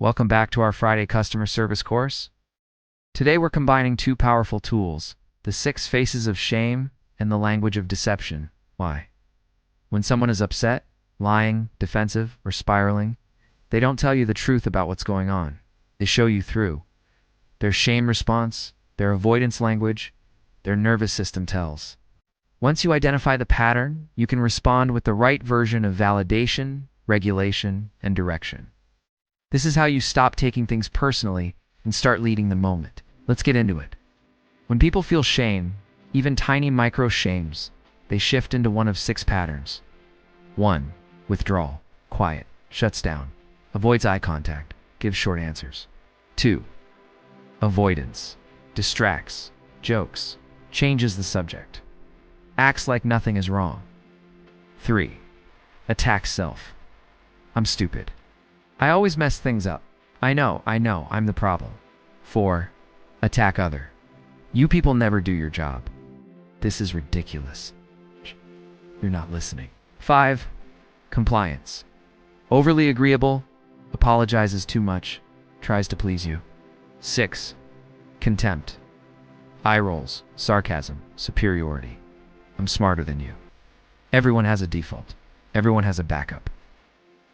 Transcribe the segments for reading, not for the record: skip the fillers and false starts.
Welcome back to our Friday customer service course. Today we're combining two powerful tools, the 6 faces of shame and the language of deception. Why? When someone is upset, lying, defensive, or spiraling, they don't tell you the truth about what's going on. They show you through. Their shame response, their avoidance language, their nervous system tells. Once you identify the pattern, you can respond with the right version of validation, regulation, and direction. This is how you stop taking things personally and start leading the moment. Let's get into it. When people feel shame, even tiny micro shames, they shift into one of 6 patterns. 1. Withdrawal, quiet, shuts down, avoids eye contact, gives short answers. 2. Avoidance, distracts, jokes, changes the subject, acts like nothing is wrong. 3. Attacks self. I'm stupid. I always mess things up. I know, I'm the problem. 4. Attack other. You people never do your job. This is ridiculous. You're not listening. 5. Compliance. Overly agreeable, apologizes too much, tries to please you. 6. Contempt. Eye rolls, sarcasm, superiority. I'm smarter than you. Everyone has a default. Everyone has a backup.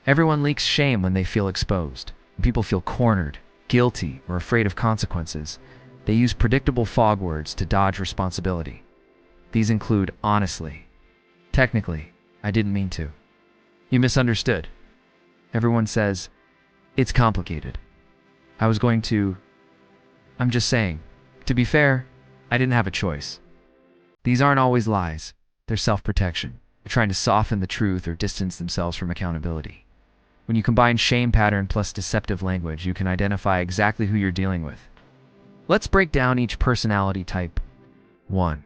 Everyone leaks shame when they feel exposed. When people feel cornered, guilty, or afraid of consequences, they use predictable fog words to dodge responsibility. These include honestly, technically, I didn't mean to, you misunderstood. Everyone says, it's complicated. I was going to, I'm just saying. To be fair, I didn't have a choice. These aren't always lies. They're self-protection. They're trying to soften the truth or distance themselves from accountability. When you combine shame pattern plus deceptive language, you can identify exactly who you're dealing with. Let's break down each personality type. 1.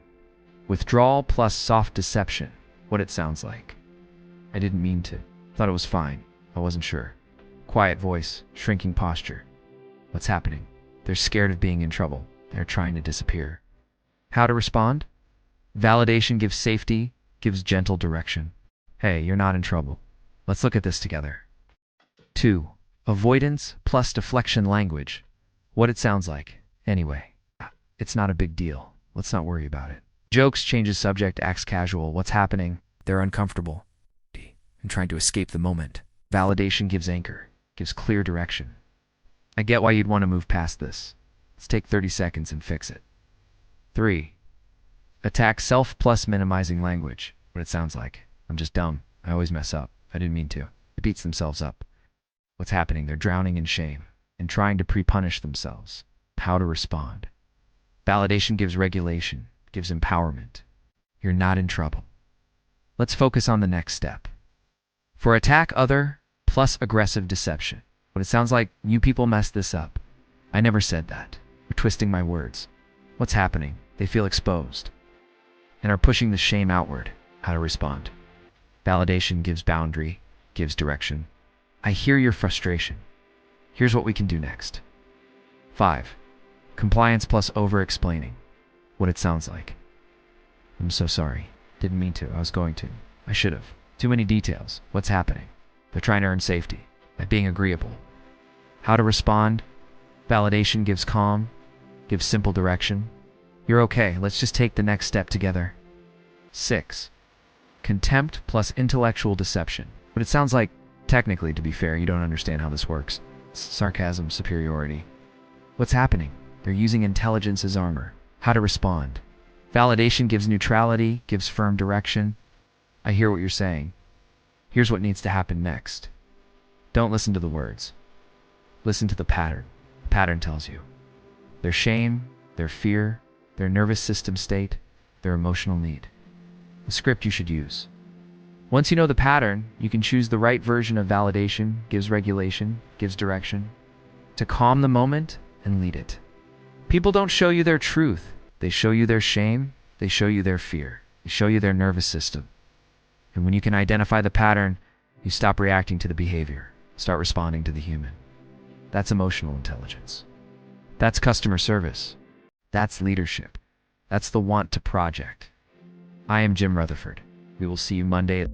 Withdrawal plus soft deception. What it sounds like. I didn't mean to. Thought it was fine. I wasn't sure. Quiet voice, shrinking posture. What's happening? They're scared of being in trouble. They're trying to disappear. How to respond? Validation gives safety, gives gentle direction. Hey, you're not in trouble. Let's look at this together. 2. Avoidance plus deflection language. What it sounds like. Anyway, it's not a big deal. Let's not worry about it. Jokes changes subject, acts casual. What's happening? They're uncomfortable and trying to escape the moment. Validation gives anchor, gives clear direction. I get why you'd want to move past this. Let's take 30 seconds and fix it. 3. Attack self plus minimizing language. What it sounds like. I'm just dumb. I always mess up. I didn't mean to. It beats themselves up. What's happening? They're drowning in shame and trying to pre-punish themselves. How to respond? Validation gives regulation, gives empowerment. You're not in trouble. Let's focus on the next step. For attack other plus aggressive deception. What it sounds like, you people messed this up. I never said that. You're twisting my words. What's happening? They feel exposed and are pushing the shame outward. How to respond? Validation gives boundary, gives direction. I hear your frustration. Here's what we can do next. 5. Compliance plus over-explaining. What it sounds like. I'm so sorry. Didn't mean to. I was going to. I should have. Too many details. What's happening? They're trying to earn safety by being agreeable. How to respond? Validation gives calm, gives simple direction. You're okay. Let's just take the next step together. 6. Contempt plus intellectual deception. But it sounds like, technically, to be fair, you don't understand how this works. Sarcasm, superiority. What's happening? They're using intelligence as armor. How to respond? Validation gives neutrality, gives firm direction. I hear what you're saying. Here's what needs to happen next. Don't listen to the words. Listen to the pattern. The pattern tells you. Their shame, their fear, their nervous system state, their emotional need. The script you should use. Once you know the pattern, you can choose the right version of validation, gives regulation, gives direction, to calm the moment and lead it. People don't show you their truth. They show you their shame. They show you their fear. They show you their nervous system. And when you can identify the pattern, you stop reacting to the behavior. Start responding to the human. That's emotional intelligence. That's customer service. That's leadership. That's the want to project. I am Jim Rutherford. We will see you Monday at